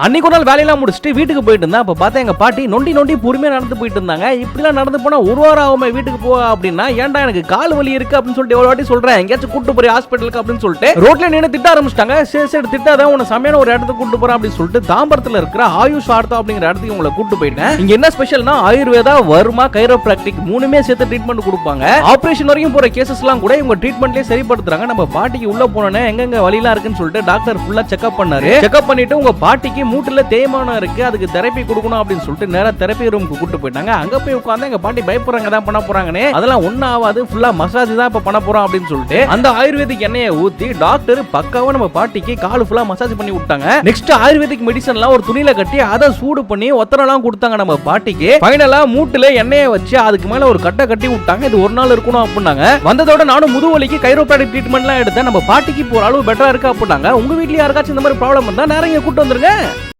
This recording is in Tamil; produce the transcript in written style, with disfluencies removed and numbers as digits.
அன்னைக்கு ஒரு நாள் வேலையெல்லாம் முடிச்சுட்டு வீட்டுக்கு போயிட்டு இருந்தா அப்ப பார்த்தா எங்க பாட்டி நொண்டி நொண்டி பொறுமையா நடந்து போயிட்டு இருந்தாங்க. இப்படிலாம் நடந்து போனா ஒரு வாரம் ஆகுமே வீட்டுக்கு போக அப்படின்னா, ஏன்டா எனக்கு கால் வலி இருக்கு அப்படின்னு சொல்லிட்டு எவ்வளவு வாட்டி சொல்றேன், எங்கேயாச்சும் கூட்டு போய் ஹாஸ்பிட்டலுக்கு அப்படின்னு சொல்லிட்டு ரோட்ல நின்று திட்ட ஆரம்பிச்சிட்டாங்க. சரி திட்டாதான் உன சமையான ஒரு இடத்துக்கு கூட்டு போறேன் அப்படின்னு சொல்லிட்டு தாம்பரத்துல இருக்கிற ஆயுஷ் ஆர்த்தோ அப்படிங்கிற இடத்துக்கு உங்களை கூட்டு போயிட்டேன். இங்க என்ன ஸ்பெஷல்னா ஆயுர்வேதா, வர்மா, கைரோபிராக்டிக் மூணுமே சேர்த்து ட்ரீட்மெண்ட் கொடுப்பாங்க. ஆபரேஷன் வரைக்கும் போற கேசஸ் எல்லாம் கூட இவங்க ட்ரீட்மெண்ட்லயே சரிப்படுத்துறாங்க. நம்ம பாட்டிக்கு உள்ள போனோன்னே எங்க வலிலாம் இருக்குன்னு சொல்லிட்டு டாக்டர் ஃபுல்லா செக்அப் பண்ணாரு. செக்அப் பண்ணிட்டு உங்க பாட்டிக்கு மூட்டுல தேய்மானம் இருக்கு, அதுக்கு தெரப்பி கொடுக்கணும் அப்படின்னு சொல்லிட்டு நேரா தெரப்பி ரூமுக்கு கூட்டு போயிட்டாங்க. அங்க போய் உட்கார்ந்து எங்க பாட்டி பயப்படுறாங்க தான் பண்ண போறாங்கன்னு. அதெல்லாம் ஒன்னும் ஆகாது, ஃபுல்லா மசாஜ் தான் இப்ப பண்ண போறோம் அப்படின்னு சொல்லிட்டு அந்த ஆயுர்வேதிக் எண்ணெயை ஊத்தி டாக்டர் பக்காவா நம்ம பாட்டிக்கு கால் ஃபுல்லா மசாஜ் பண்ணி விட்டாங்க. நெக்ஸ்ட் ஆயுர்வேதிக் மெடிசன்லாம் ஒரு துணியில கட்டி அதை சூடு பண்ணி ஒத்தரெல்லாம் கொடுத்தாங்க நம்ம பாட்டிக்கு. ஃபைனலா மூட்டுல எண்ணெயை வச்சு அதுக்கு மேல ஒரு கட்டை கட்டி விட்டாங்க. இது ஒரு நாள் இருக்கணும் அப்படின்னாங்க. வந்ததோட நானும் முதுவலிக்கு கைரோபிராக்டிக் ட்ரீட்மெண்ட்லாம் எடுத்தேன். நம்ம பாட்டிக்கு போற அளவு பெட்டரா இருக்கு அப்படின்னாங்க. உங்க வீட்ல யாருக்காச்சும் இந்த மாதிரி ப்ராப்ளம் இருந்தா நேரா இங்க கூட்டு வந்துருங்க.